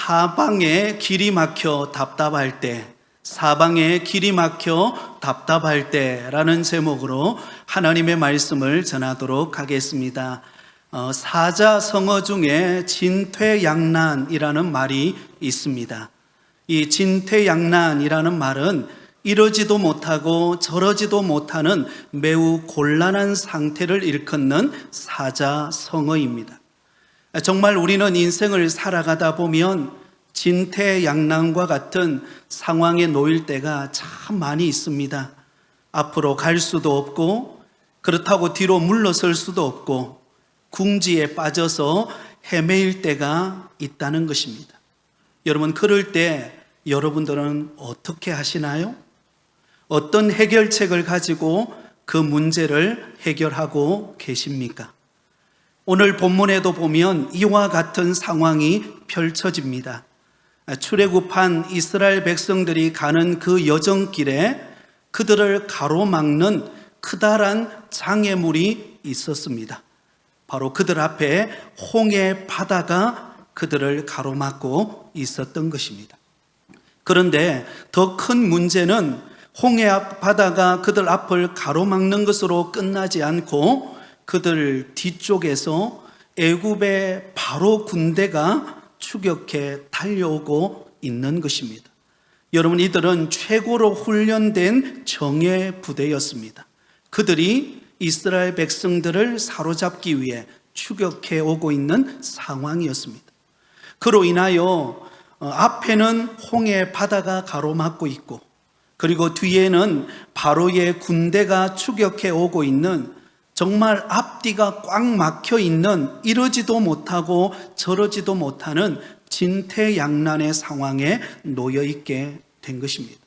사방에 길이 막혀 답답할 때, 사방에 길이 막혀 답답할 때라는 제목으로 하나님의 말씀을 전하도록 하겠습니다. 사자성어 중에 진퇴양난이라는 말이 있습니다. 이 진퇴양난이라는 말은 이러지도 못하고 저러지도 못하는 매우 곤란한 상태를 일컫는 사자성어입니다. 정말 우리는 인생을 살아가다 보면 진퇴양난과 같은 상황에 놓일 때가 참 많이 있습니다. 앞으로 갈 수도 없고, 그렇다고 뒤로 물러설 수도 없고, 궁지에 빠져서 헤매일 때가 있다는 것입니다. 여러분, 그럴 때 여러분들은 어떻게 하시나요? 어떤 해결책을 가지고 그 문제를 해결하고 계십니까? 오늘 본문에도 보면 이와 같은 상황이 펼쳐집니다. 출애굽한 이스라엘 백성들이 가는 그 여정길에 그들을 가로막는 크다란 장애물이 있었습니다. 바로 그들 앞에 홍해 바다가 그들을 가로막고 있었던 것입니다. 그런데 더 큰 문제는 홍해 바다가 그들 앞을 가로막는 것으로 끝나지 않고 그들 뒤쪽에서 애굽의 바로 군대가 추격해 달려오고 있는 것입니다. 여러분, 이들은 최고로 훈련된 정예 부대였습니다. 그들이 이스라엘 백성들을 사로잡기 위해 추격해 오고 있는 상황이었습니다. 그로 인하여 앞에는 홍해 바다가 가로막고 있고, 그리고 뒤에는 바로의 군대가 추격해 오고 있는, 정말 앞뒤가 꽉 막혀 있는, 이러지도 못하고 저러지도 못하는 진퇴양난의 상황에 놓여 있게 된 것입니다.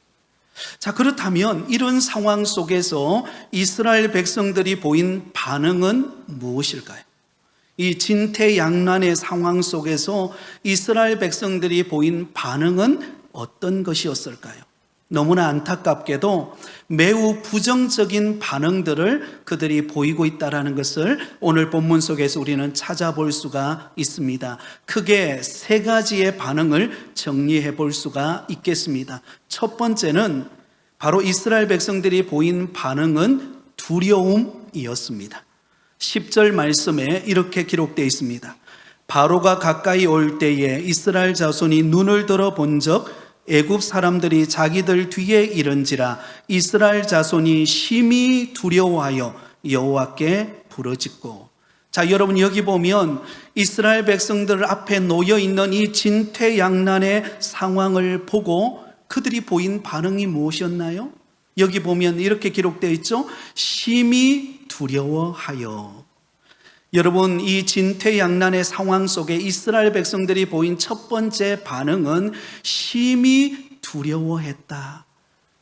자, 그렇다면 이런 상황 속에서 이스라엘 백성들이 보인 반응은 무엇일까요? 이 진퇴양난의 상황 속에서 이스라엘 백성들이 보인 반응은 어떤 것이었을까요? 너무나 안타깝게도 매우 부정적인 반응들을 그들이 보이고 있다는 것을 오늘 본문 속에서 우리는 찾아볼 수가 있습니다. 크게 세 가지의 반응을 정리해 볼 수가 있겠습니다. 첫 번째는 바로 이스라엘 백성들이 보인 반응은 두려움이었습니다. 10절 말씀에 이렇게 기록되어 있습니다. 바로가 가까이 올 때에 이스라엘 자손이 눈을 들어 본적 애굽 사람들이 자기들 뒤에 이른지라 이스라엘 자손이 심히 두려워하여 여호와께 부르짖고. 자, 여러분, 여기 보면 이스라엘 백성들 앞에 놓여 있는 이 진퇴양난의 상황을 보고 그들이 보인 반응이 무엇이었나요? 여기 보면 이렇게 기록되어 있죠. 심히 두려워하여. 여러분, 이 진퇴양난의 상황 속에 이스라엘 백성들이 보인 첫 번째 반응은 심히 두려워했다.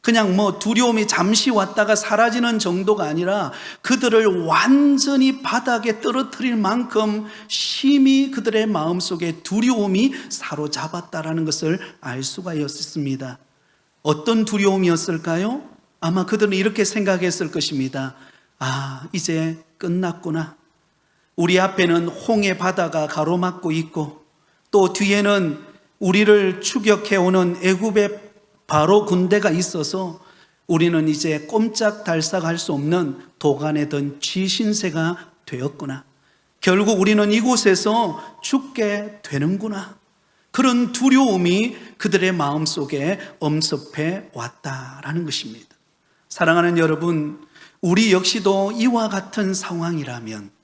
그냥 두려움이 잠시 왔다가 사라지는 정도가 아니라 그들을 완전히 바닥에 떨어뜨릴 만큼 심히 그들의 마음속에 두려움이 사로잡았다라는 것을 알 수가 있었습니다. 어떤 두려움이었을까요? 아마 그들은 이렇게 생각했을 것입니다. 아, 이제 끝났구나. 우리 앞에는 홍해 바다가 가로막고 있고, 또 뒤에는 우리를 추격해오는 애굽의 바로 군대가 있어서 우리는 이제 꼼짝달싹할 수 없는 도간에 든 쥐신세가 되었구나. 결국 우리는 이곳에서 죽게 되는구나. 그런 두려움이 그들의 마음속에 엄습해 왔다라는 것입니다. 사랑하는 여러분, 우리 역시도 이와 같은 상황이라면,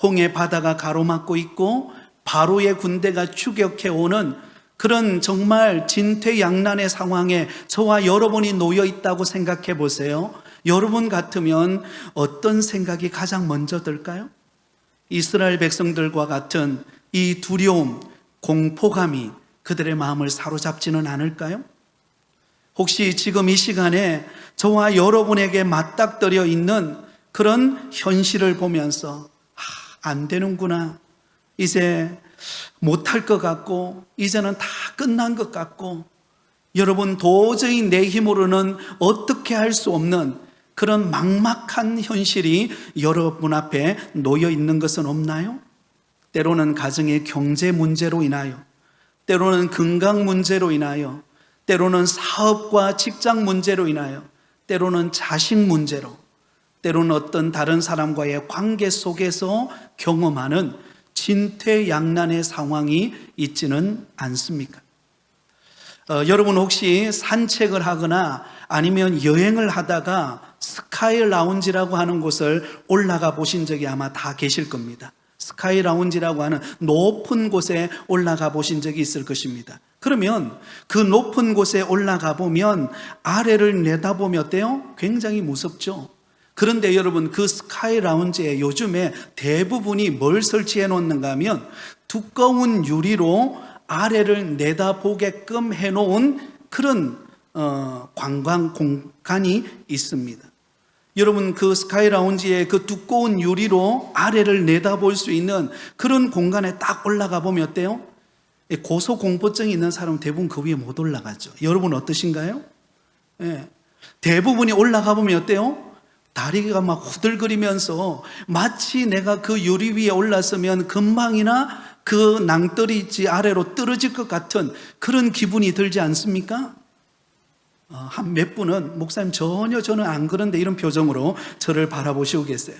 홍해 바다가 가로막고 있고 바로의 군대가 추격해 오는 그런 정말 진퇴양난의 상황에 저와 여러분이 놓여 있다고 생각해 보세요. 여러분 같으면 어떤 생각이 가장 먼저 들까요? 이스라엘 백성들과 같은 이 두려움, 공포감이 그들의 마음을 사로잡지는 않을까요? 혹시 지금 이 시간에 저와 여러분에게 맞닥뜨려 있는 그런 현실을 보면서 안 되는구나, 이제 못할 것 같고, 이제는 다 끝난 것 같고, 여러분 도저히 내 힘으로는 어떻게 할 수 없는 그런 막막한 현실이 여러분 앞에 놓여 있는 것은 없나요? 때로는 가정의 경제 문제로 인하여, 때로는 건강 문제로 인하여, 때로는 사업과 직장 문제로 인하여, 때로는 자식 문제로, 때로는 어떤 다른 사람과의 관계 속에서 경험하는 진퇴양난의 상황이 있지는 않습니까? 여러분 혹시 산책을 하거나 아니면 여행을 하다가 스카이 라운지라고 하는 곳을 올라가 보신 적이 아마 다 계실 겁니다. 스카이 라운지라고 하는 높은 곳에 올라가 보신 적이 있을 것입니다. 그러면 그 높은 곳에 올라가 보면 아래를 내다보면 어때요? 굉장히 무섭죠. 그런데 여러분, 그 스카이 라운지에 요즘에 대부분이 뭘 설치해 놓는가 하면 두꺼운 유리로 아래를 내다보게끔 해놓은 그런 관광 공간이 있습니다. 여러분, 그 스카이 라운지에 그 두꺼운 유리로 아래를 내다볼 수 있는 그런 공간에 딱 올라가 보면 어때요? 고소공포증이 있는 사람은 대부분 그 위에 못 올라가죠. 여러분 어떠신가요? 예. 대부분이 올라가 보면 어때요? 다리가 막 후들거리면서 마치 내가 그 유리 위에 올랐으면 금방이나 그 낭떠러지 아래로 떨어질 것 같은 그런 기분이 들지 않습니까? 한 몇 분은 목사님 전혀 저는 안 그런데 이런 표정으로 저를 바라보시고 계세요.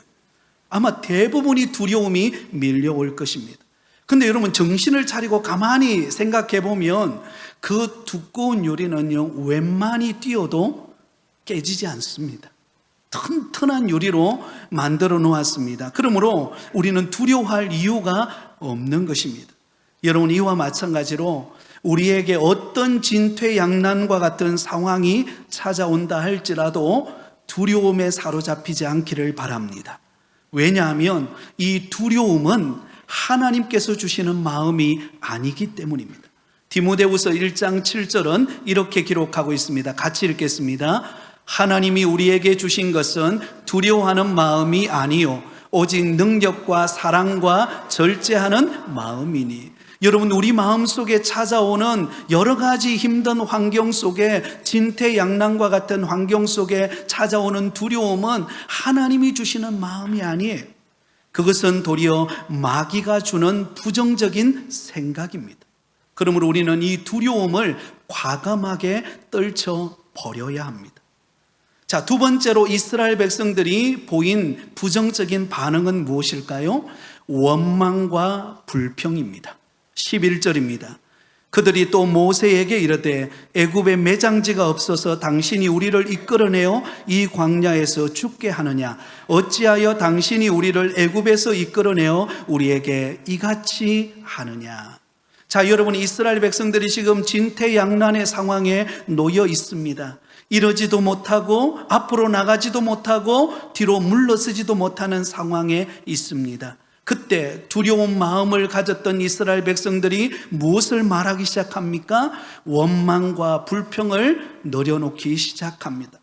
아마 대부분이 두려움이 밀려올 것입니다. 근데 여러분 정신을 차리고 가만히 생각해 보면 그 두꺼운 유리는요 웬만히 뛰어도 깨지지 않습니다. 튼튼한 유리로 만들어 놓았습니다. 그러므로 우리는 두려워할 이유가 없는 것입니다. 여러분 이와 마찬가지로 우리에게 어떤 진퇴양난과 같은 상황이 찾아온다 할지라도 두려움에 사로잡히지 않기를 바랍니다. 왜냐하면 이 두려움은 하나님께서 주시는 마음이 아니기 때문입니다. 디모데후서 1장 7절은 이렇게 기록하고 있습니다. 같이 읽겠습니다. 하나님이 우리에게 주신 것은 두려워하는 마음이 아니요 오직 능력과 사랑과 절제하는 마음이니. 여러분 우리 마음속에 찾아오는 여러 가지 힘든 환경 속에 진퇴양난과 같은 환경 속에 찾아오는 두려움은 하나님이 주시는 마음이 아니에요. 그것은 도리어 마귀가 주는 부정적인 생각입니다. 그러므로 우리는 이 두려움을 과감하게 떨쳐버려야 합니다. 자, 두 번째로 이스라엘 백성들이 보인 부정적인 반응은 무엇일까요? 원망과 불평입니다. 11절입니다. 그들이 또 모세에게 이르되 애굽에 매장지가 없어서 당신이 우리를 이끌어내어 이 광야에서 죽게 하느냐? 어찌하여 당신이 우리를 애굽에서 이끌어내어 우리에게 이같이 하느냐? 자, 여러분 이스라엘 백성들이 지금 진퇴양난의 상황에 놓여 있습니다. 이러지도 못하고 앞으로 나가지도 못하고 뒤로 물러서지도 못하는 상황에 있습니다. 그때 두려운 마음을 가졌던 이스라엘 백성들이 무엇을 말하기 시작합니까? 원망과 불평을 내려놓기 시작합니다.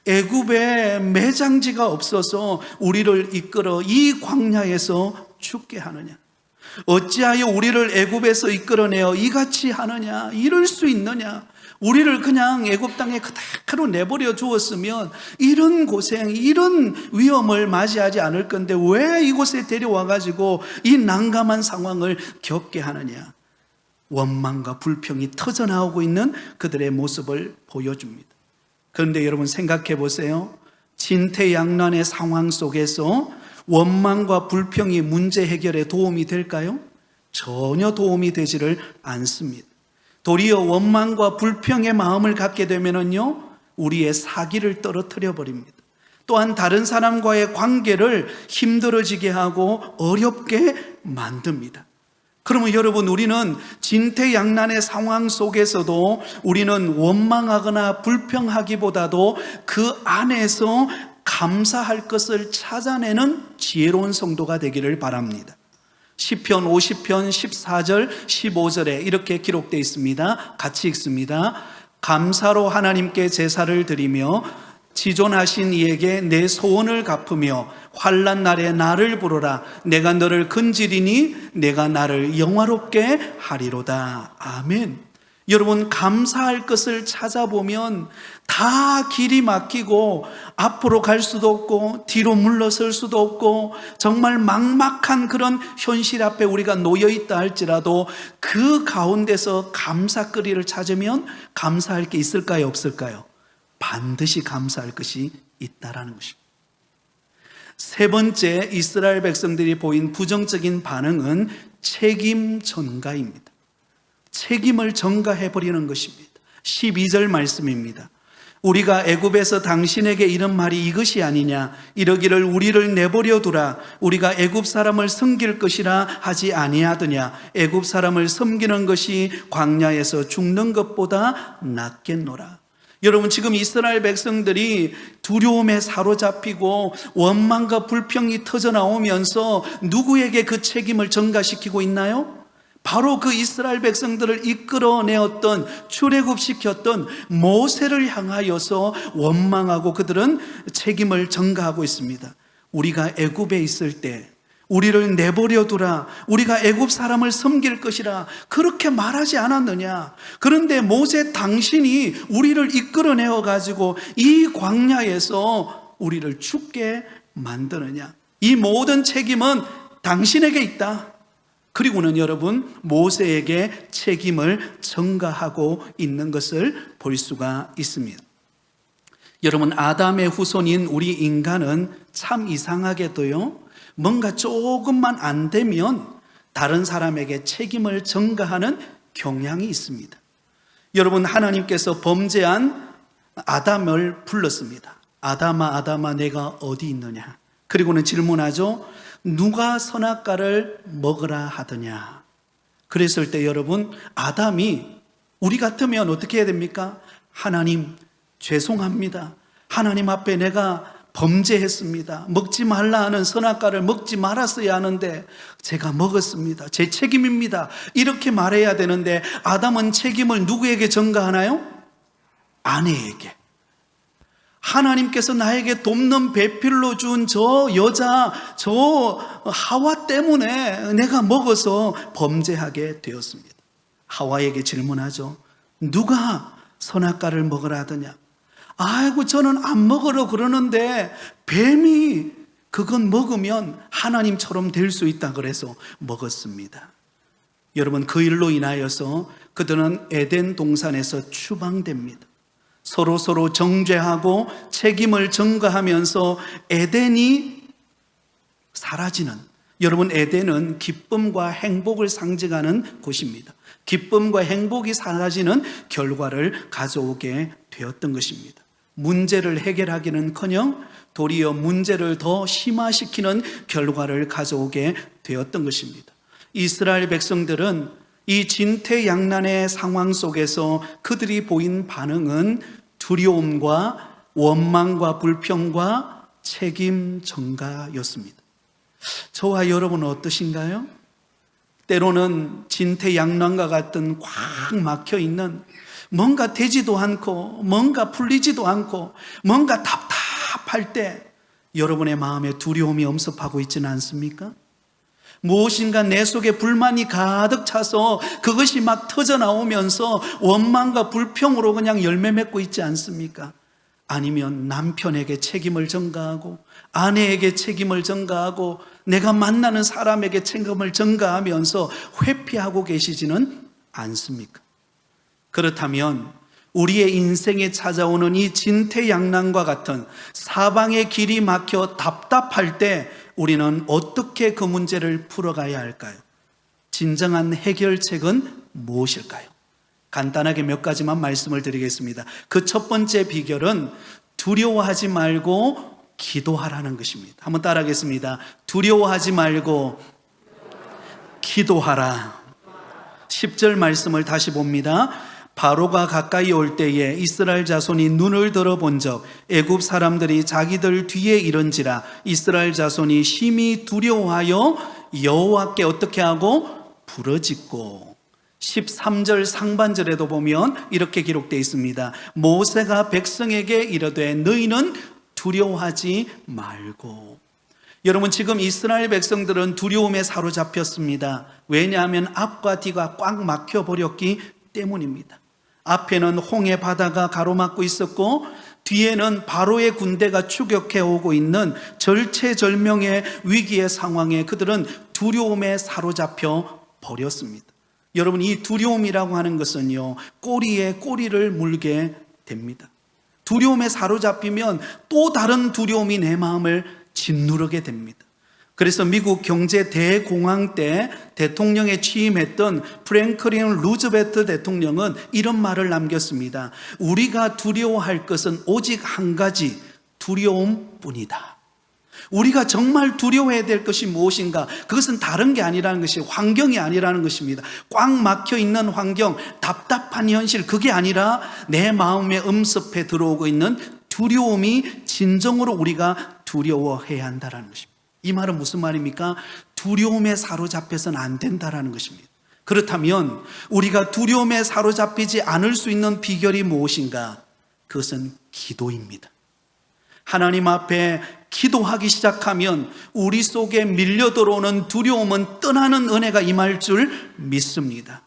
애굽에 매장지가 없어서 우리를 이끌어 이 광야에서 죽게 하느냐? 어찌하여 우리를 애굽에서 이끌어내어 이같이 하느냐? 이럴 수 있느냐? 우리를 그냥 애굽 땅에 그대로 내버려 두었으면 이런 고생, 이런 위험을 맞이하지 않을 건데 왜 이곳에 데려와가지고 이 난감한 상황을 겪게 하느냐? 원망과 불평이 터져나오고 있는 그들의 모습을 보여줍니다. 그런데 여러분 생각해 보세요. 진퇴양난의 상황 속에서 원망과 불평이 문제 해결에 도움이 될까요? 전혀 도움이 되지를 않습니다. 도리어 원망과 불평의 마음을 갖게 되면은요, 우리의 사기를 떨어뜨려 버립니다. 또한 다른 사람과의 관계를 힘들어지게 하고 어렵게 만듭니다. 그러면 여러분 우리는 진퇴양난의 상황 속에서도 우리는 원망하거나 불평하기보다도 그 안에서 감사할 것을 찾아내는 지혜로운 성도가 되기를 바랍니다. 시편 50편 14절 15절에 이렇게 기록되어 있습니다. 같이 읽습니다. 감사로 하나님께 제사를 드리며 지존하신 이에게 내 소원을 갚으며 환난 날에 나를 부르라. 내가 너를 건지리니 내가 나를 영화롭게 하리로다. 아멘. 여러분, 감사할 것을 찾아보면 다 길이 막히고 앞으로 갈 수도 없고 뒤로 물러설 수도 없고 정말 막막한 그런 현실 앞에 우리가 놓여 있다 할지라도 그 가운데서 감사거리를 찾으면 감사할 게 있을까요, 없을까요? 반드시 감사할 것이 있다라는 것입니다. 세 번째, 이스라엘 백성들이 보인 부정적인 반응은 책임 전가입니다. 책임을 전가해버리는 것입니다. 12절 말씀입니다. 우리가 애굽에서 당신에게 이런 말이 이것이 아니냐, 이러기를 우리를 내버려 두라, 우리가 애굽 사람을 섬길 것이라 하지 아니하더냐, 애굽 사람을 섬기는 것이 광야에서 죽는 것보다 낫겠노라. 여러분, 지금 이스라엘 백성들이 두려움에 사로잡히고 원망과 불평이 터져나오면서 누구에게 그 책임을 전가시키고 있나요? 바로 그 이스라엘 백성들을 이끌어내었던, 출애굽시켰던 모세를 향하여서 원망하고 그들은 책임을 전가하고 있습니다. 우리가 애굽에 있을 때 우리를 내버려 두라, 우리가 애굽 사람을 섬길 것이라 그렇게 말하지 않았느냐? 그런데 모세 당신이 우리를 이끌어내어 가지고 이 광야에서 우리를 죽게 만드느냐? 이 모든 책임은 당신에게 있다. 그리고는 여러분, 모세에게 책임을 전가하고 있는 것을 볼 수가 있습니다. 여러분, 아담의 후손인 우리 인간은 참 이상하게도요, 뭔가 조금만 안 되면 다른 사람에게 책임을 전가하는 경향이 있습니다. 여러분, 하나님께서 범죄한 아담을 불렀습니다. 아담아, 아담아, 내가 어디 있느냐? 그리고는 질문하죠. 누가 선악과를 먹으라 하더냐? 그랬을 때 여러분, 아담이 우리 같으면 어떻게 해야 됩니까? 하나님, 죄송합니다. 하나님 앞에 내가 범죄했습니다. 먹지 말라 하는 선악과를 먹지 말았어야 하는데 제가 먹었습니다. 제 책임입니다. 이렇게 말해야 되는데 아담은 책임을 누구에게 전가하나요? 아내에게. 하나님께서 나에게 돕는 배필로 준 저 여자, 저 하와 때문에 내가 먹어서 범죄하게 되었습니다. 하와에게 질문하죠. 누가 선악과를 먹으라 하더냐? 아이고, 저는 안 먹으러 그러는데 뱀이 그건 먹으면 하나님처럼 될 수 있다 그래서 먹었습니다. 여러분, 그 일로 인하여서 그들은 에덴 동산에서 추방됩니다. 서로 정죄하고 책임을 전가하면서 에덴이 사라지는, 여러분, 에덴은 기쁨과 행복을 상징하는 곳입니다. 기쁨과 행복이 사라지는 결과를 가져오게 되었던 것입니다. 문제를 해결하기는커녕 도리어 문제를 더 심화시키는 결과를 가져오게 되었던 것입니다. 이스라엘 백성들은 이 진퇴양난의 상황 속에서 그들이 보인 반응은 두려움과 원망과 불평과 책임 전가였습니다. 저와 여러분은 어떠신가요? 때로는 진퇴양난과 같은 꽉 막혀있는, 뭔가 되지도 않고 뭔가 풀리지도 않고 뭔가 답답할 때 여러분의 마음에 두려움이 엄습하고 있지는 않습니까? 무엇인가 내 속에 불만이 가득 차서 그것이 막 터져나오면서 원망과 불평으로 그냥 열매 맺고 있지 않습니까? 아니면 남편에게 책임을 전가하고 아내에게 책임을 전가하고 내가 만나는 사람에게 책임을 전가하면서 회피하고 계시지는 않습니까? 그렇다면 우리의 인생에 찾아오는 이 진퇴양난과 같은 사방의 길이 막혀 답답할 때 우리는 어떻게 그 문제를 풀어가야 할까요? 진정한 해결책은 무엇일까요? 간단하게 몇 가지만 말씀을 드리겠습니다. 그 첫 번째 비결은 두려워하지 말고 기도하라는 것입니다. 한번 따라하겠습니다. 두려워하지 말고 기도하라. 10절 말씀을 다시 봅니다. 바로가 가까이 올 때에 이스라엘 자손이 눈을 들어본 적 애굽 사람들이 자기들 뒤에 이른지라 이스라엘 자손이 심히 두려워하여 여호와께 어떻게 하고 부르짖고. 13절 상반절에도 보면 이렇게 기록되어 있습니다. 모세가 백성에게 이르되 너희는 두려워하지 말고. 여러분, 지금 이스라엘 백성들은 두려움에 사로잡혔습니다. 왜냐하면 앞과 뒤가 꽉 막혀버렸기 때문입니다. 앞에는 홍해 바다가 가로막고 있었고 뒤에는 바로의 군대가 추격해 오고 있는 절체절명의 위기의 상황에 그들은 두려움에 사로잡혀 버렸습니다. 여러분, 이 두려움이라고 하는 것은요, 꼬리에 꼬리를 물게 됩니다. 두려움에 사로잡히면 또 다른 두려움이 내 마음을 짓누르게 됩니다. 그래서 미국 경제 대공황 때 대통령에 취임했던 프랭클린 루즈벨트 대통령은 이런 말을 남겼습니다. 우리가 두려워할 것은 오직 한 가지, 두려움뿐이다. 우리가 정말 두려워해야 될 것이 무엇인가? 그것은 다른 게 아니라는 것이, 환경이 아니라는 것입니다. 꽉 막혀 있는 환경, 답답한 현실, 그게 아니라 내 마음에 음습해 들어오고 있는 두려움이 진정으로 우리가 두려워해야 한다는 것입니다. 이 말은 무슨 말입니까? 두려움에 사로잡혀서는 안 된다는 것입니다. 그렇다면 우리가 두려움에 사로잡히지 않을 수 있는 비결이 무엇인가? 그것은 기도입니다. 하나님 앞에 기도하기 시작하면 우리 속에 밀려 들어오는 두려움은 떠나는 은혜가 임할 줄 믿습니다.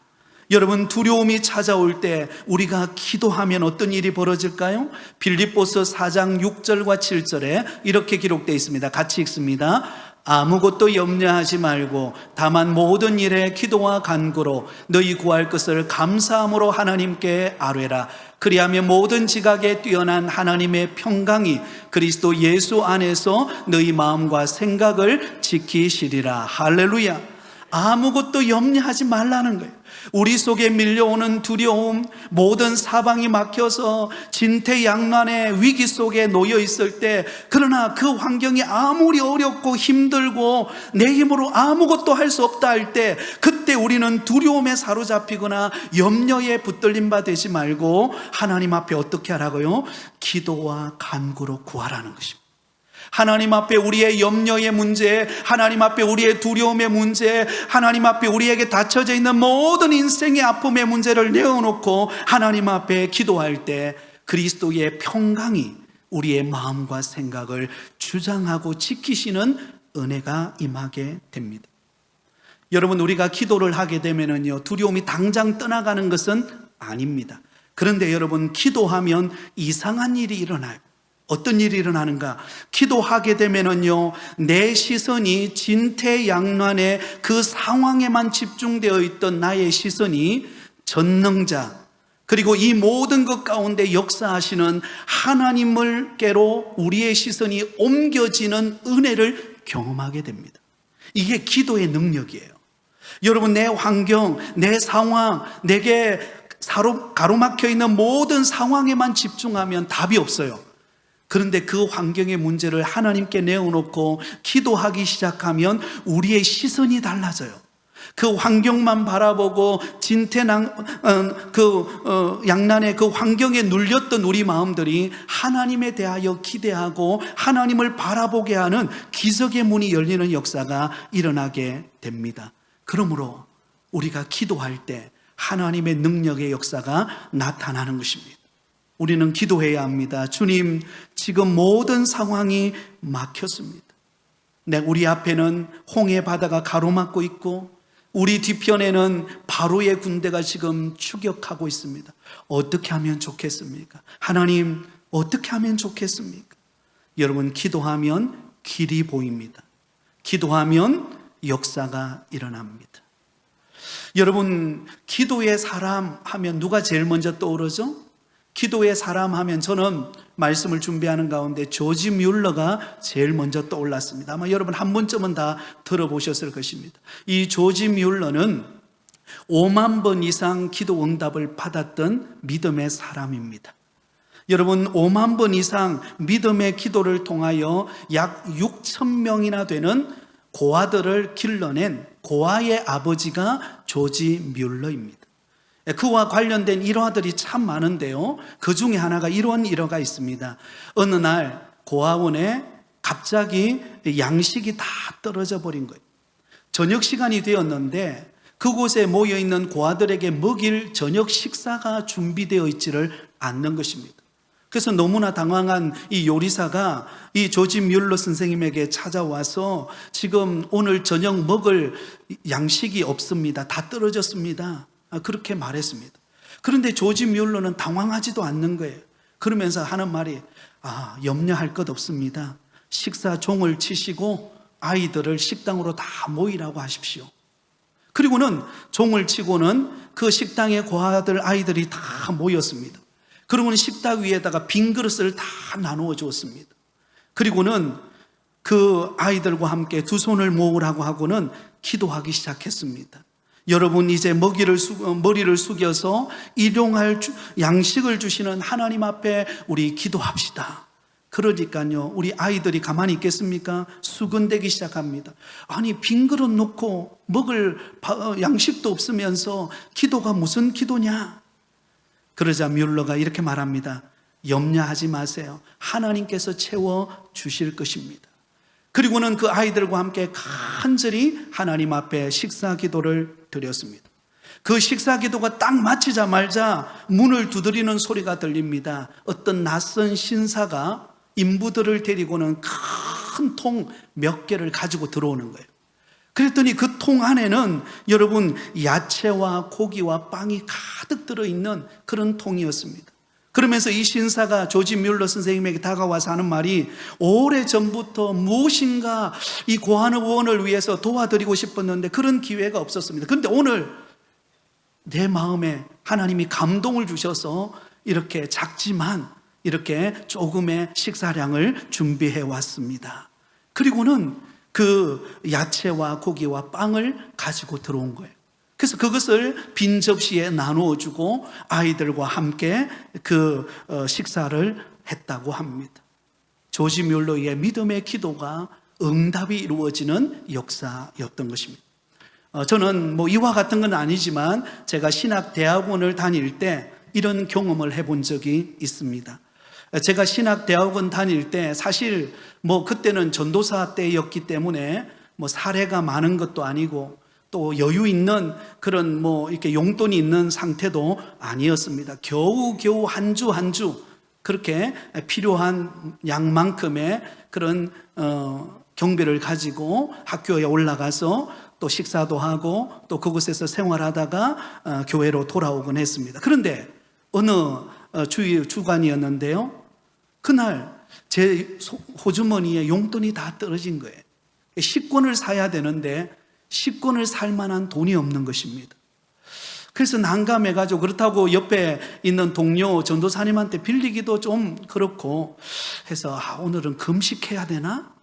여러분, 두려움이 찾아올 때 우리가 기도하면 어떤 일이 벌어질까요? 빌립보서 4장 6절과 7절에 이렇게 기록되어 있습니다. 같이 읽습니다. 아무것도 염려하지 말고 다만 모든 일에 기도와 간구로 너희 구할 것을 감사함으로 하나님께 아뢰라. 그리하면 모든 지각에 뛰어난 하나님의 평강이 그리스도 예수 안에서 너희 마음과 생각을 지키시리라. 할렐루야. 아무것도 염려하지 말라는 거예요. 우리 속에 밀려오는 두려움, 모든 사방이 막혀서 진퇴양난의 위기 속에 놓여 있을 때, 그러나 그 환경이 아무리 어렵고 힘들고 내 힘으로 아무것도 할 수 없다 할 때, 그때 우리는 두려움에 사로잡히거나 염려에 붙들린 바 되지 말고 하나님 앞에 어떻게 하라고요? 기도와 간구로 구하라는 것입니다. 하나님 앞에 우리의 염려의 문제, 하나님 앞에 우리의 두려움의 문제, 하나님 앞에 우리에게 닫혀져 있는 모든 인생의 아픔의 문제를 내어놓고 하나님 앞에 기도할 때 그리스도의 평강이 우리의 마음과 생각을 주장하고 지키시는 은혜가 임하게 됩니다. 여러분, 우리가 기도를 하게 되면요, 두려움이 당장 떠나가는 것은 아닙니다. 그런데 여러분, 기도하면 이상한 일이 일어나요. 어떤 일이 일어나는가? 기도하게 되면은요, 내 시선이 진퇴양난의 그 상황에만 집중되어 있던 나의 시선이 전능자, 그리고 이 모든 것 가운데 역사하시는 하나님을께로 우리의 시선이 옮겨지는 은혜를 경험하게 됩니다. 이게 기도의 능력이에요. 여러분, 내 환경, 내 상황, 내게 가로막혀 있는 모든 상황에만 집중하면 답이 없어요. 그런데 그 환경의 문제를 하나님께 내어놓고 기도하기 시작하면 우리의 시선이 달라져요. 그 환경만 바라보고 양난의 그 환경에 눌렸던 우리 마음들이 하나님에 대하여 기대하고 하나님을 바라보게 하는 기적의 문이 열리는 역사가 일어나게 됩니다. 그러므로 우리가 기도할 때 하나님의 능력의 역사가 나타나는 것입니다. 우리는 기도해야 합니다. 주님, 지금 모든 상황이 막혔습니다. 우리 앞에는 홍해 바다가 가로막고 있고 우리 뒤편에는 바로의 군대가 지금 추격하고 있습니다. 어떻게 하면 좋겠습니까? 하나님, 어떻게 하면 좋겠습니까? 여러분, 기도하면 길이 보입니다. 기도하면 역사가 일어납니다. 여러분, 기도의 사람 하면 누가 제일 먼저 떠오르죠? 기도의 사람 하면 저는 말씀을 준비하는 가운데 조지 뮬러가 제일 먼저 떠올랐습니다. 아마 여러분 한 번쯤은 다 들어보셨을 것입니다. 이 조지 뮬러는 5만 번 이상 기도 응답을 받았던 믿음의 사람입니다. 여러분, 5만 번 이상 믿음의 기도를 통하여 약 6천 명이나 되는 고아들을 길러낸 고아의 아버지가 조지 뮬러입니다. 그와 관련된 일화들이 참 많은데요, 그 중에 하나가 이런 일화가 있습니다. 어느 날 고아원에 갑자기 양식이 다 떨어져 버린 거예요. 저녁 시간이 되었는데 그곳에 모여있는 고아들에게 먹일 저녁 식사가 준비되어 있지를 않는 것입니다. 그래서 너무나 당황한 이 요리사가 이 조지 뮬러 선생님에게 찾아와서 지금 오늘 저녁 먹을 양식이 없습니다. 다 떨어졌습니다. 그렇게 말했습니다. 그런데 조지 뮬러는 당황하지도 않는 거예요. 그러면서 하는 말이 염려할 것 없습니다. 식사 종을 치시고 아이들을 식당으로 다 모이라고 하십시오. 그리고는 종을 치고는 그 식당에 고아들 아이들이 다 모였습니다. 그리고는 식탁 위에다가 빈 그릇을 다 나누어 주었습니다. 그리고는 그 아이들과 함께 두 손을 모으라고 하고는 기도하기 시작했습니다. 여러분, 이제 머리를 숙여서 일용할 양식을 주시는 하나님 앞에 우리 기도합시다. 그러니까요, 우리 아이들이 가만히 있겠습니까? 수근대기 시작합니다. 아니, 빈 그릇 놓고 먹을 양식도 없으면서 기도가 무슨 기도냐? 그러자 뮬러가 이렇게 말합니다. 염려하지 마세요. 하나님께서 채워 주실 것입니다. 그리고는 그 아이들과 함께 간절히 하나님 앞에 식사 기도를 드렸습니다. 그 식사 기도가 딱 마치자마자 문을 두드리는 소리가 들립니다. 어떤 낯선 신사가 인부들을 데리고는 큰 통 몇 개를 가지고 들어오는 거예요. 그랬더니 그 통 안에는 여러분, 야채와 고기와 빵이 가득 들어있는 그런 통이었습니다. 그러면서 이 신사가 조지 뮬러 선생님에게 다가와서 하는 말이, 오래전부터 무엇인가 이 고아원을 위해서 도와드리고 싶었는데 그런 기회가 없었습니다. 그런데 오늘 내 마음에 하나님이 감동을 주셔서 이렇게 작지만 이렇게 조금의 식사량을 준비해 왔습니다. 그리고는 그 야채와 고기와 빵을 가지고 들어온 거예요. 그래서 그것을 빈 접시에 나누어 주고 아이들과 함께 그 식사를 했다고 합니다. 조지 뮬러의 믿음의 기도가 응답이 이루어지는 역사였던 것입니다. 저는 이와 같은 건 아니지만 제가 신학대학원을 다닐 때 이런 경험을 해본 적이 있습니다. 제가 신학대학원 다닐 때 사실 그때는 전도사 때였기 때문에 사례가 많은 것도 아니고 또 여유 있는 그런 이렇게 용돈이 있는 상태도 아니었습니다. 겨우 한 주 그렇게 필요한 양만큼의 그런 경비를 가지고 학교에 올라가서 또 식사도 하고 또 그곳에서 생활하다가 교회로 돌아오곤 했습니다. 그런데 어느 주간이었는데요, 그날 제 호주머니에 용돈이 다 떨어진 거예요. 식권을 사야 되는데 식권을 살 만한 돈이 없는 것입니다. 그래서 난감해가지고, 그렇다고 옆에 있는 동료 전도사님한테 빌리기도 좀 그렇고 해서 오늘은 금식해야 되나?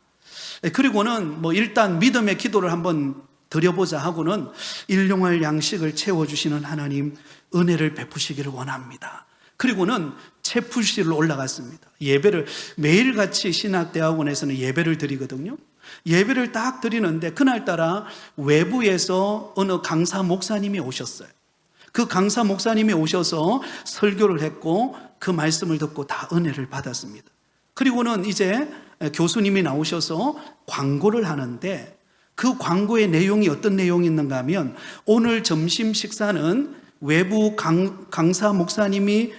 그리고는 일단 믿음의 기도를 한번 드려보자 하고는 일용할 양식을 채워주시는 하나님 은혜를 베푸시기를 원합니다. 그리고는 채플실로 올라갔습니다. 예배를 매일같이 신학대학원에서는 예배를 드리거든요. 예배를 딱 드리는데 그날따라 외부에서 어느 강사 목사님이 오셨어요. 그 강사 목사님이 오셔서 설교를 했고 그 말씀을 듣고 다 은혜를 받았습니다. 그리고는 이제 교수님이 나오셔서 광고를 하는데 그 광고의 내용이 어떤 내용이 있는가 하면, 오늘 점심 식사는 외부 강사 목사님이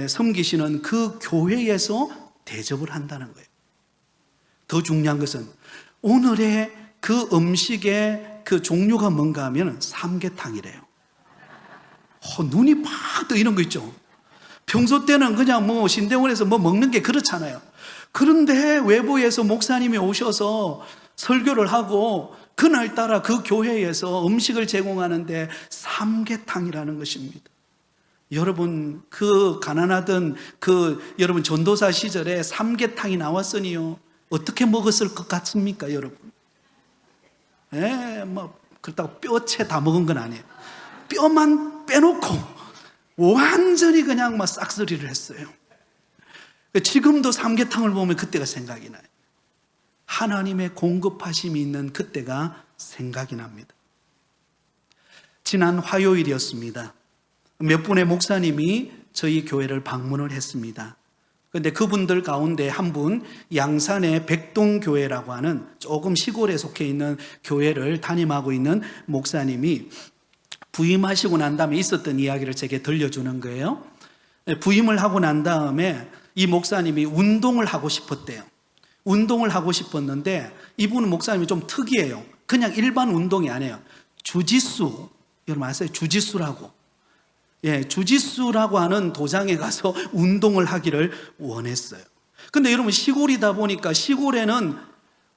섬기시는 그 교회에서 대접을 한다는 거예요. 더 중요한 것은 오늘의 그 음식의 그 종류가 뭔가 하면 삼계탕이래요. 눈이 팍 뜨이는 거 있죠. 평소 때는 그냥 신대원에서 먹는 게 그렇잖아요. 그런데 외부에서 목사님이 오셔서 설교를 하고 그날따라 그 교회에서 음식을 제공하는데 삼계탕이라는 것입니다. 여러분, 그 가난하던 여러분 전도사 시절에 삼계탕이 나왔으니요, 어떻게 먹었을 것 같습니까, 여러분? 그렇다고 뼈채 다 먹은 건 아니에요. 뼈만 빼놓고 완전히 그냥 싹쓸이를 했어요. 지금도 삼계탕을 보면 그때가 생각이 나요. 하나님의 공급하심이 있는 그때가 생각이 납니다. 지난 화요일이었습니다. 몇 분의 목사님이 저희 교회를 방문을 했습니다. 그런데 그분들 가운데 한 분, 양산의 백동교회라고 하는 조금 시골에 속해 있는 교회를 담임하고 있는 목사님이 부임하시고 난 다음에 있었던 이야기를 제게 들려주는 거예요. 부임을 하고 난 다음에 이 목사님이 운동을 하고 싶었대요. 운동을 하고 싶었는데 이분은 목사님이 좀 특이해요. 그냥 일반 운동이 아니에요. 주짓수, 여러분 아세요? 주짓수라고. 주짓수라고 하는 도장에 가서 운동을 하기를 원했어요. 근데 여러분, 시골이다 보니까 시골에는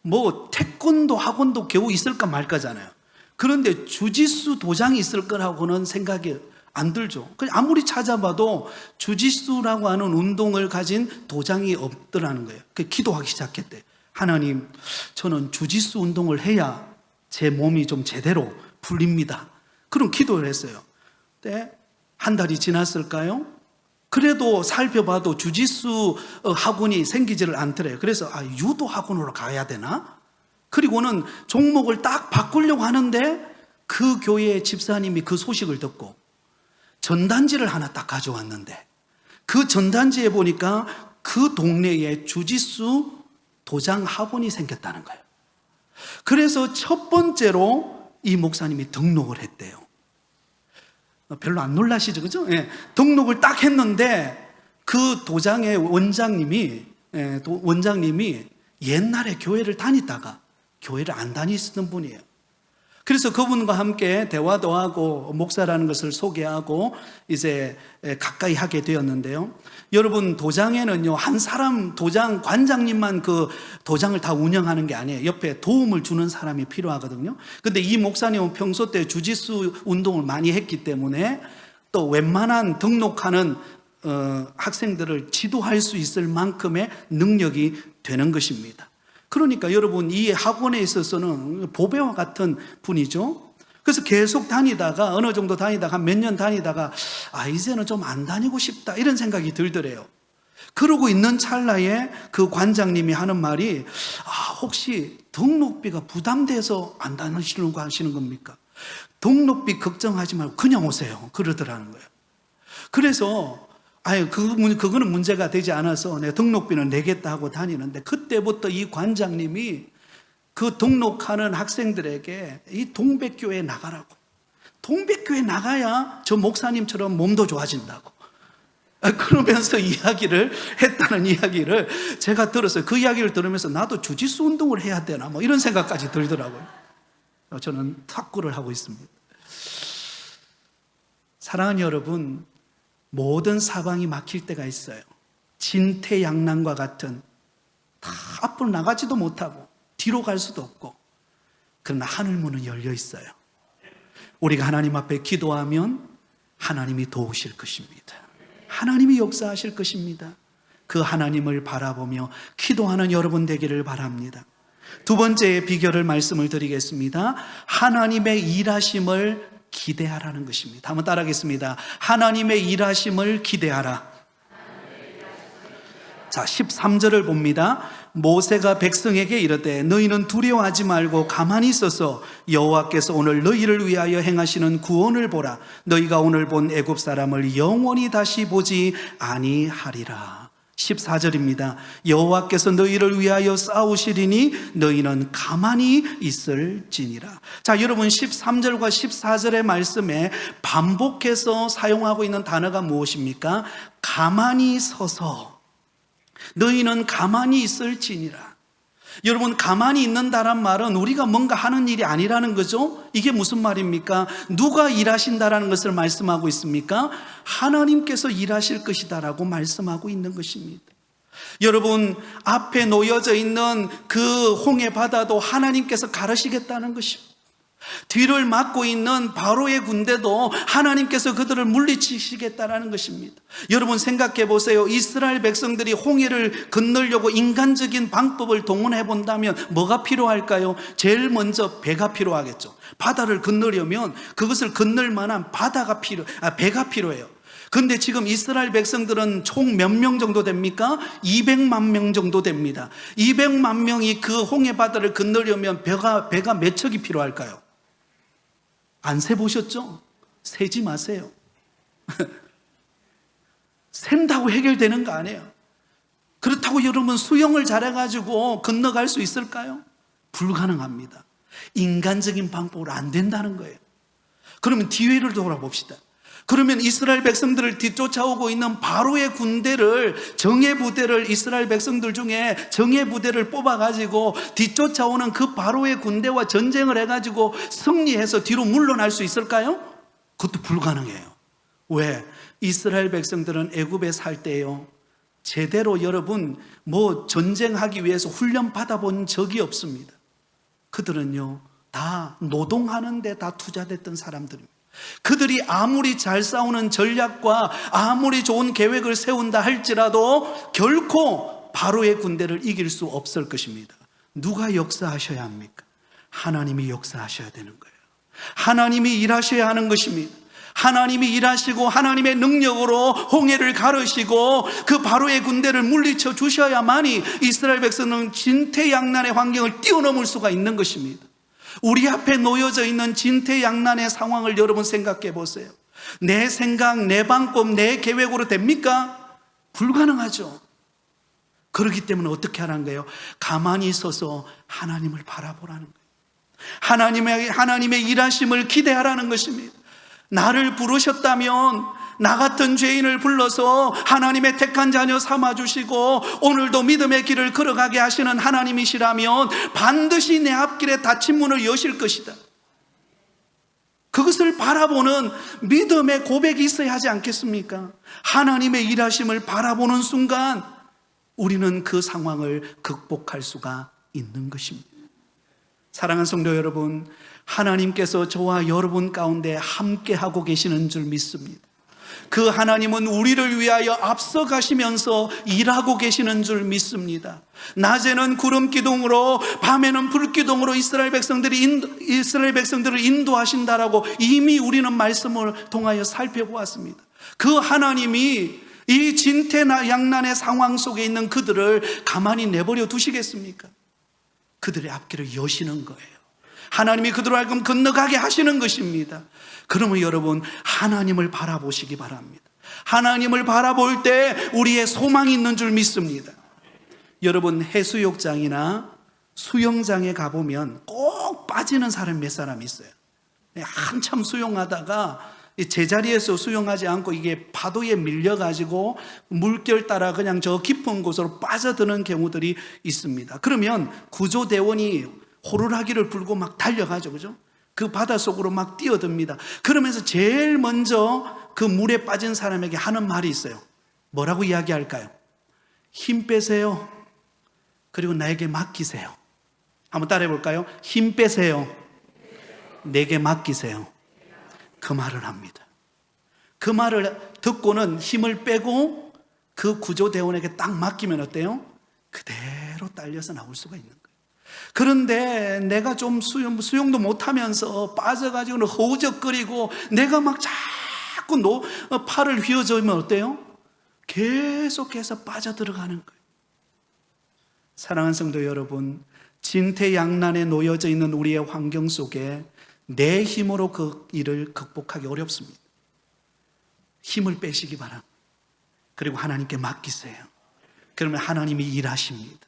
뭐 태권도 학원도 겨우 있을까 말까잖아요. 그런데 주짓수 도장이 있을 거라고는 생각이 안 들죠. 아무리 찾아봐도 주짓수라고 하는 운동을 가진 도장이 없더라는 거예요. 기도하기 시작했대. 하나님, 저는 주짓수 운동을 해야 제 몸이 좀 제대로 풀립니다. 그런 기도를 했어요. 근데 한 달이 지났을까요? 그래도 살펴봐도 주짓수 학원이 생기지를 않더래요. 그래서 유도 학원으로 가야 되나? 그리고는 종목을 딱 바꾸려고 하는데 그 교회의 집사님이 그 소식을 듣고 전단지를 하나 딱 가져왔는데, 그 전단지에 보니까 그 동네에 주짓수 도장 학원이 생겼다는 거예요. 그래서 첫 번째로 이 목사님이 등록을 했대요. 별로 안 놀라시죠, 그죠? 등록을 딱 했는데 그 도장의 원장님이 옛날에 교회를 다니다가 교회를 안 다니시던 분이에요. 그래서 그분과 함께 대화도 하고 목사라는 것을 소개하고 이제 가까이 하게 되었는데요. 여러분, 도장에는요, 한 사람 도장 관장님만 그 도장을 다 운영하는 게 아니에요. 옆에 도움을 주는 사람이 필요하거든요. 근데 이 목사님은 평소 때 주짓수 운동을 많이 했기 때문에 또 웬만한 등록하는 학생들을 지도할 수 있을 만큼의 능력이 되는 것입니다. 그러니까 여러분, 이 학원에 있어서는 보배와 같은 분이죠. 그래서 계속 다니다가 어느 정도 다니다가 몇 년 다니다가 이제는 좀 안 다니고 싶다 이런 생각이 들더래요. 그러고 있는 찰나에 그 관장님이 하는 말이 혹시 등록비가 부담돼서 안 다니시려고 하시는 겁니까? 등록비 걱정하지 말고 그냥 오세요 그러더라는 거예요. 그래서 그거는 문제가 되지 않아서 내가 등록비는 내겠다 하고 다니는데, 그때부터 이 관장님이 그 등록하는 학생들에게 이 동백교회에 나가라고, 동백교회에 나가야 저 목사님처럼 몸도 좋아진다고 그러면서 이야기를 했다는 이야기를 제가 들었어요. 그 이야기를 들으면서 나도 주짓수 운동을 해야 되나 뭐 이런 생각까지 들더라고요. 저는 탁구를 하고 있습니다. 사랑하는 여러분, 모든 사방이 막힐 때가 있어요. 진퇴양난과 같은, 다 앞으로 나가지도 못하고 뒤로 갈 수도 없고, 그러나 하늘문은 열려 있어요. 우리가 하나님 앞에 기도하면 하나님이 도우실 것입니다. 하나님이 역사하실 것입니다. 그 하나님을 바라보며 기도하는 여러분 되기를 바랍니다. 두 번째 비결을 말씀을 드리겠습니다. 하나님의 일하심을 기대하라는 것입니다. 한번 따라하겠습니다. 하나님의 일하심을 기대하라. 자, 13절을 봅니다. 모세가 백성에게 이르되 너희는 두려워하지 말고 가만히 있어서 여호와께서 오늘 너희를 위하여 행하시는 구원을 보라. 너희가 오늘 본 애굽 사람을 영원히 다시 보지 아니하리라. 14절입니다. 여호와께서 너희를 위하여 싸우시리니 너희는 가만히 있을지니라. 자, 여러분, 13절과 14절의 말씀에 반복해서 사용하고 있는 단어가 무엇입니까? 가만히 서서 너희는 가만히 있을지니라. 여러분, 가만히 있는다란 말은 우리가 뭔가 하는 일이 아니라는 거죠. 이게 무슨 말입니까? 누가 일하신다라는 것을 말씀하고 있습니까? 하나님께서 일하실 것이다라고 말씀하고 있는 것입니다. 여러분, 앞에 놓여져 있는 그 홍해 바다도 하나님께서 가르시겠다는 것입니다. 뒤를 막고 있는 바로의 군대도 하나님께서 그들을 물리치시겠다라는 것입니다. 여러분, 생각해 보세요. 이스라엘 백성들이 홍해를 건너려고 인간적인 방법을 동원해 본다면 뭐가 필요할까요? 제일 먼저 배가 필요하겠죠. 바다를 건너려면 그것을 건널 만한 배가 필요해요. 그런데 지금 이스라엘 백성들은 총 몇 명 정도 됩니까? 200만 명 정도 됩니다. 200만 명이 그 홍해 바다를 건너려면 배가 몇 척이 필요할까요? 안 세보셨죠? 세지 마세요. 센다고 해결되는 거 아니에요. 그렇다고 여러분 수영을 잘해가지고 건너갈 수 있을까요? 불가능합니다. 인간적인 방법으로 안 된다는 거예요. 그러면 뒤를 돌아봅시다. 그러면 이스라엘 백성들을 뒤쫓아오고 있는 바로의 군대를, 정예부대를, 이스라엘 백성들 중에 정예부대를 뽑아가지고 뒤쫓아오는 그 바로의 군대와 전쟁을 해가지고 승리해서 뒤로 물러날 수 있을까요? 그것도 불가능해요. 왜? 이스라엘 백성들은 애굽에 살 때요, 제대로 여러분 전쟁하기 위해서 훈련 받아본 적이 없습니다. 그들은요 다 노동하는 데 다 투자됐던 사람들입니다. 그들이 아무리 잘 싸우는 전략과 아무리 좋은 계획을 세운다 할지라도 결코 바로의 군대를 이길 수 없을 것입니다. 누가 역사하셔야 합니까? 하나님이 역사하셔야 되는 거예요. 하나님이 일하셔야 하는 것입니다. 하나님이 일하시고 하나님의 능력으로 홍해를 가르시고 그 바로의 군대를 물리쳐 주셔야만이 이스라엘 백성은 진퇴양난의 환경을 뛰어넘을 수가 있는 것입니다. 우리 앞에 놓여져 있는 진퇴양난의 상황을 여러분 생각해 보세요. 내 생각, 내 방법, 내 계획으로 됩니까? 불가능하죠. 그렇기 때문에 어떻게 하라는 거예요? 가만히 서서 하나님을 바라보라는 거예요. 하나님의 일하심을 기대하라는 것입니다. 나를 부르셨다면 나 같은 죄인을 불러서 하나님의 택한 자녀 삼아주시고 오늘도 믿음의 길을 걸어가게 하시는 하나님이시라면 반드시 내 앞길에 닫힌 문을 여실 것이다. 그것을 바라보는 믿음의 고백이 있어야 하지 않겠습니까? 하나님의 일하심을 바라보는 순간 우리는 그 상황을 극복할 수가 있는 것입니다. 사랑하는 성도 여러분, 하나님께서 저와 여러분 가운데 함께하고 계시는 줄 믿습니다. 그 하나님은 우리를 위하여 앞서 가시면서 일하고 계시는 줄 믿습니다. 낮에는 구름 기둥으로 밤에는 불 기둥으로 이스라엘 백성들을 인도하신다라고 이미 우리는 말씀을 통하여 살펴보았습니다. 그 하나님이 이 진퇴양난의 상황 속에 있는 그들을 가만히 내버려 두시겠습니까? 그들의 앞길을 여시는 거예요. 하나님이 그들을 하여금 건너가게 하시는 것입니다. 그러면 여러분 하나님을 바라보시기 바랍니다. 하나님을 바라볼 때 우리의 소망이 있는 줄 믿습니다. 여러분 해수욕장이나 수영장에 가보면 꼭 빠지는 사람 몇 사람 있어요. 한참 수영하다가 제자리에서 수영하지 않고 이게 파도에 밀려가지고 물결 따라 그냥 저 깊은 곳으로 빠져드는 경우들이 있습니다. 그러면 구조대원이 호루라기를 불고 막 달려가죠, 그죠? 그 바닷속으로 막 뛰어듭니다. 그러면서 제일 먼저 그 물에 빠진 사람에게 하는 말이 있어요. 뭐라고 이야기할까요? 힘 빼세요. 그리고 나에게 맡기세요. 한번 따라해 볼까요? 힘 빼세요. 내게 맡기세요. 그 말을 합니다. 그 말을 듣고는 힘을 빼고 그 구조대원에게 딱 맡기면 어때요? 그대로 딸려서 나올 수가 있는 거예요. 그런데 내가 좀 수영도 못하면서 빠져가지고 허우적거리고 내가 막 자꾸 팔을 휘어져면 어때요? 계속해서 빠져들어가는 거예요. 사랑하는 성도 여러분, 진퇴양난에 놓여져 있는 우리의 환경 속에 내 힘으로 그 일을 극복하기 어렵습니다. 힘을 빼시기 바랍니다. 그리고 하나님께 맡기세요. 그러면 하나님이 일하십니다.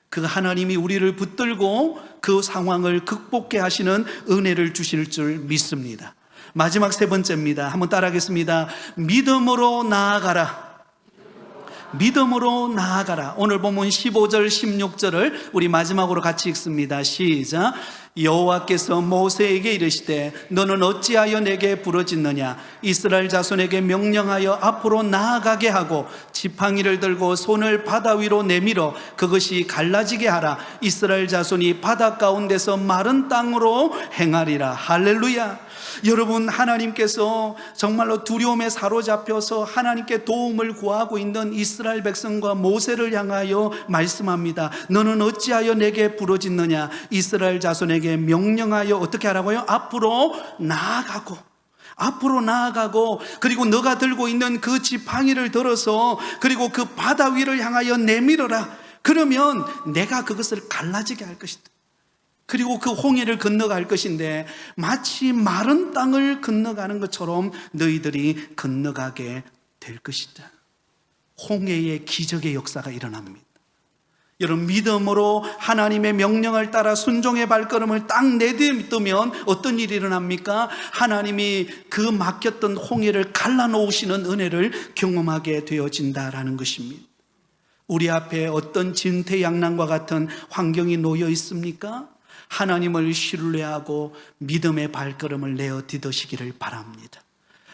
그 하나님이 우리를 붙들고 그 상황을 극복해 하시는 은혜를 주실 줄 믿습니다. 마지막 세 번째입니다. 한번 따라하겠습니다. 믿음으로 나아가라. 믿음으로 나아가라. 오늘 본문 15절 16절을 우리 마지막으로 같이 읽습니다. 시작. 여호와께서 모세에게 이르시되 너는 어찌하여 내게 부르짖느냐. 이스라엘 자손에게 명령하여 앞으로 나아가게 하고 지팡이를 들고 손을 바다 위로 내밀어 그것이 갈라지게 하라. 이스라엘 자손이 바다 가운데서 마른 땅으로 행하리라. 할렐루야. 여러분, 하나님께서 정말로 두려움에 사로잡혀서 하나님께 도움을 구하고 있는 이스라엘 백성과 모세를 향하여 말씀합니다. 너는 어찌하여 내게 부르짖느냐. 이스라엘 자손에게 명령하여 어떻게 하라고요? 앞으로 나아가고 그리고 너가 들고 있는 그 지팡이를 들어서 그리고 그 바다 위를 향하여 내밀어라. 그러면 내가 그것을 갈라지게 할 것이다. 그리고 그 홍해를 건너갈 것인데 마치 마른 땅을 건너가는 것처럼 너희들이 건너가게 될 것이다. 홍해의 기적의 역사가 일어납니다. 여러분, 믿음으로 하나님의 명령을 따라 순종의 발걸음을 딱 내딛으면 어떤 일이 일어납니까? 하나님이 그 막혔던 홍해를 갈라놓으시는 은혜를 경험하게 되어진다라는 것입니다. 우리 앞에 어떤 진퇴양난과 같은 환경이 놓여 있습니까? 하나님을 신뢰하고 믿음의 발걸음을 내어 디디시기를 바랍니다.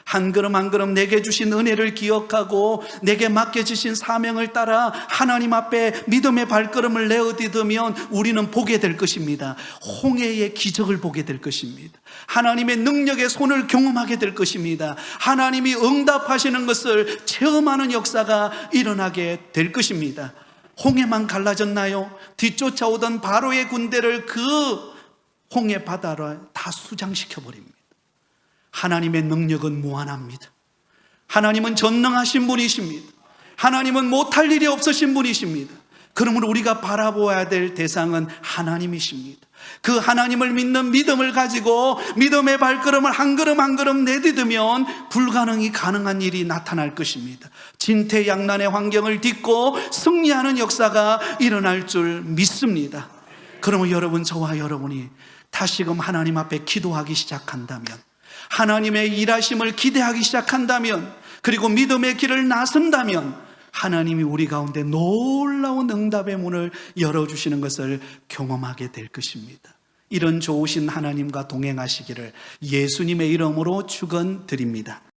한 걸음 한 걸음 내게 주신 은혜를 기억하고 내게 맡겨주신 사명을 따라 하나님 앞에 믿음의 발걸음을 내어디디면 우리는 보게 될 것입니다. 홍해의 기적을 보게 될 것입니다. 하나님의 능력의 손을 경험하게 될 것입니다. 하나님이 응답하시는 것을 체험하는 역사가 일어나게 될 것입니다. 홍해만 갈라졌나요? 뒤쫓아오던 바로의 군대를 그 홍해 바다로 다 수장시켜 버립니다. 하나님의 능력은 무한합니다. 하나님은 전능하신 분이십니다. 하나님은 못할 일이 없으신 분이십니다. 그러므로 우리가 바라보아야 될 대상은 하나님이십니다. 그 하나님을 믿는 믿음을 가지고 믿음의 발걸음을 한 걸음 한 걸음 내디디면 불가능이 가능한 일이 나타날 것입니다. 진퇴양난의 환경을 딛고 승리하는 역사가 일어날 줄 믿습니다. 그러면 여러분, 저와 여러분이 다시금 하나님 앞에 기도하기 시작한다면, 하나님의 일하심을 기대하기 시작한다면, 그리고 믿음의 길을 나선다면 하나님이 우리 가운데 놀라운 응답의 문을 열어주시는 것을 경험하게 될 것입니다. 이런 좋으신 하나님과 동행하시기를 예수님의 이름으로 축원드립니다.